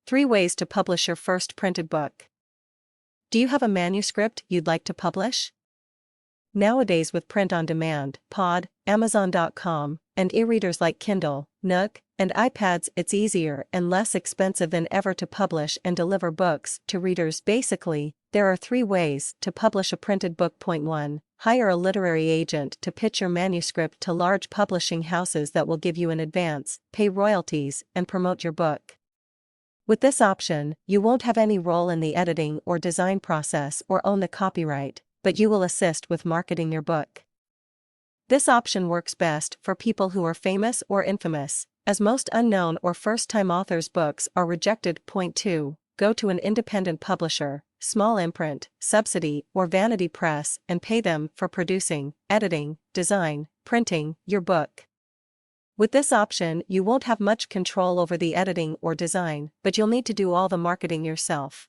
3 ways to publish your first printed book. Do you have a manuscript you'd like to publish? Nowadays, with print on demand, Pod, Amazon.com, and e-readers like Kindle, Nook, and iPads, it's easier and less expensive than ever to publish and deliver books to readers. Basically, there are 3 ways to publish a printed book. Point 1. Hire a literary agent to pitch your manuscript to large publishing houses that will give you an advance, pay royalties, and promote your book. With this option, you won't have any role in the editing or design process or own the copyright, but you will assist with marketing your book. This option works best for people who are famous or infamous, as most unknown or first-time authors' books are rejected. Point 2. Go to an independent publisher, small imprint, subsidy, or vanity press and pay them for producing, editing, design, printing your book. With this option, you won't have much control over the editing or design, but you'll need to do all the marketing yourself.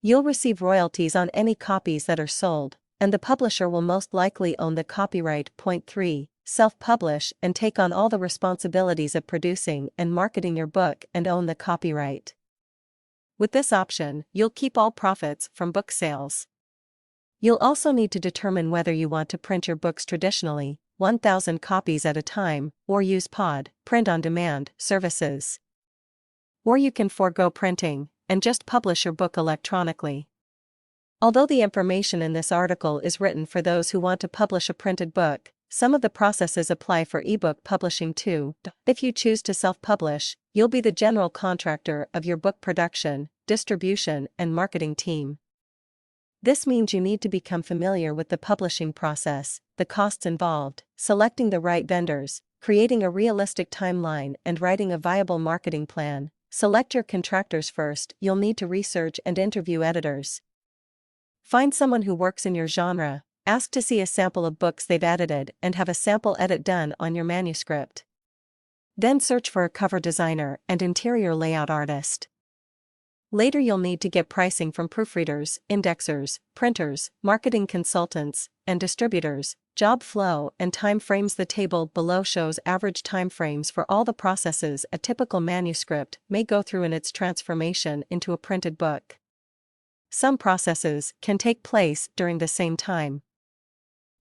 You'll receive royalties on any copies that are sold, and the publisher will most likely own the copyright. Point 3. Self-publish and take on all the responsibilities of producing and marketing your book and own the copyright. With this option, you'll keep all profits from book sales. You'll also need to determine whether you want to print your books traditionally, 1,000 copies at a time, or use Pod, print-on-demand, services. Or you can forego printing and just publish your book electronically. Although the information in this article is written for those who want to publish a printed book, some of the processes apply for ebook publishing too. If you choose to self-publish, you'll be the general contractor of your book production, distribution, and marketing team. This means you need to become familiar with the publishing process, the costs involved, selecting the right vendors, creating a realistic timeline, and writing a viable marketing plan. Select your contractors first. You'll need to research and interview editors. Find someone who works in your genre, ask to see a sample of books they've edited, and have a sample edit done on your manuscript. Then search for a cover designer and interior layout artist. Later, you'll need to get pricing from proofreaders, indexers, printers, marketing consultants, and distributors. Job flow and time frames. The table below shows average time frames for all the processes a typical manuscript may go through in its transformation into a printed book. Some processes can take place during the same time.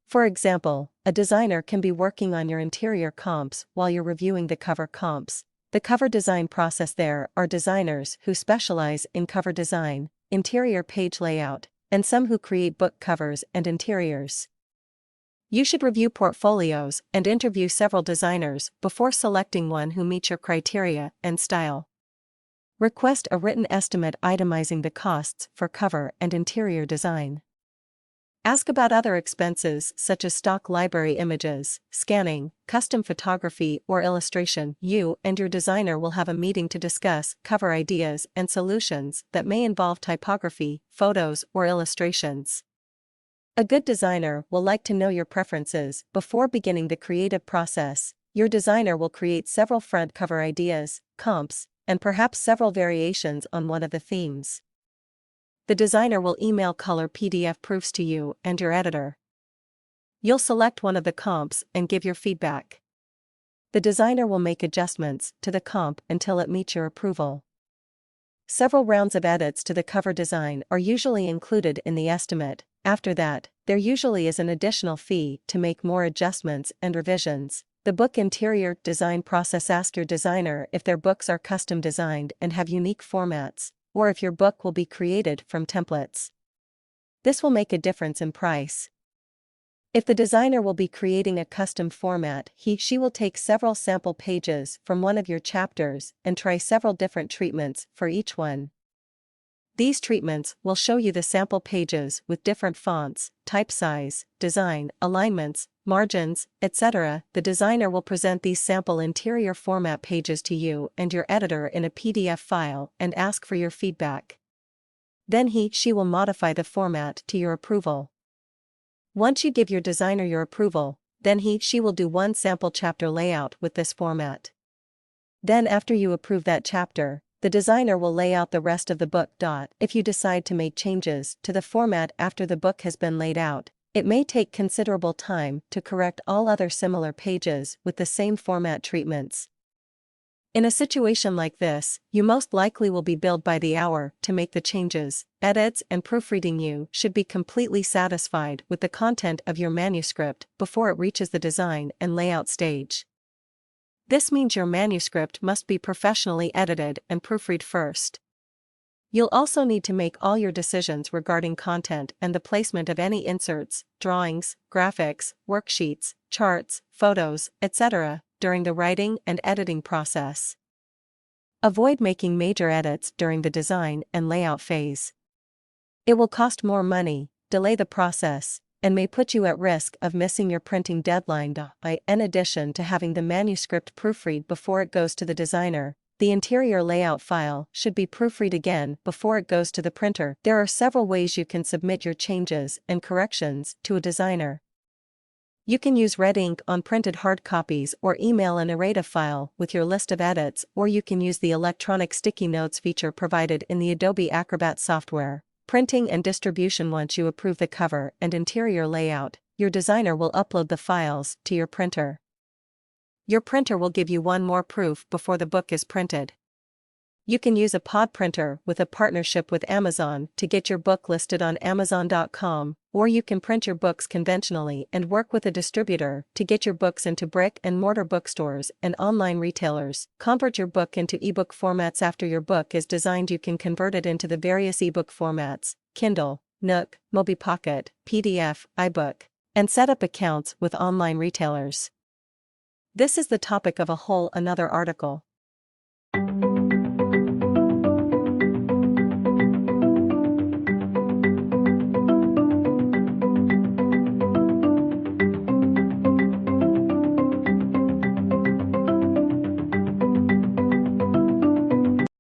For example, a designer can be working on your interior comps while you're reviewing the cover comps. The cover design process. There are designers who specialize in cover design, interior page layout, and some who create book covers and interiors. You should review portfolios and interview several designers before selecting one who meets your criteria and style. Request a written estimate itemizing the costs for cover and interior design. Ask about other expenses such as stock library images, scanning, custom photography, or illustration. You and your designer will have a meeting to discuss cover ideas and solutions that may involve typography, photos, or illustrations. A good designer will like to know your preferences before beginning the creative process. Your designer will create several front cover ideas, comps, and perhaps several variations on one of the themes. The designer will email color PDF proofs to you and your editor. You'll select one of the comps and give your feedback. The designer will make adjustments to the comp until it meets your approval. Several rounds of edits to the cover design are usually included in the estimate. After that, there usually is an additional fee to make more adjustments and revisions. The book interior design process. Ask your designer if their books are custom designed and have unique formats, or if your book will be created from templates. This will make a difference in price. If the designer will be creating a custom format, she will take several sample pages from one of your chapters and try several different treatments for each one. These treatments will show you the sample pages with different fonts, type size, design, alignments, margins, etc. The designer will present these sample interior format pages to you and your editor in a PDF file and ask for your feedback. Then she will modify the format to your approval. Once you give your designer your approval, then she will do one sample chapter layout with this format. Then after you approve that chapter, the designer will lay out the rest of the book. If you decide to make changes to the format after the book has been laid out, it may take considerable time to correct all other similar pages with the same format treatments. In a situation like this, you most likely will be billed by the hour to make the changes, edits, and proofreading. You should be completely satisfied with the content of your manuscript before it reaches the design and layout stage. This means your manuscript must be professionally edited and proofread first. You'll also need to make all your decisions regarding content and the placement of any inserts, drawings, graphics, worksheets, charts, photos, etc., during the writing and editing process. Avoid making major edits during the design and layout phase. It will cost more money, delay the process, and may put you at risk of missing your printing deadline. In addition to having the manuscript proofread before it goes to the designer, the interior layout file should be proofread again before it goes to the printer. There are several ways you can submit your changes and corrections to a designer. You can use red ink on printed hard copies or email an errata file with your list of edits, or you can use the electronic sticky notes feature provided in the Adobe Acrobat software. Printing and distribution. Once you approve the cover and interior layout, your designer will upload the files to your printer. Your printer will give you one more proof before the book is printed. You can use a pod printer with a partnership with Amazon to get your book listed on Amazon.com, or you can print your books conventionally and work with a distributor to get your books into brick-and-mortar bookstores and online retailers. Convert your book into ebook formats. After your book is designed, you can convert it into the various ebook formats: Kindle, Nook, MobiPocket, PDF, iBook, and set up accounts with online retailers. This is the topic of a whole another article.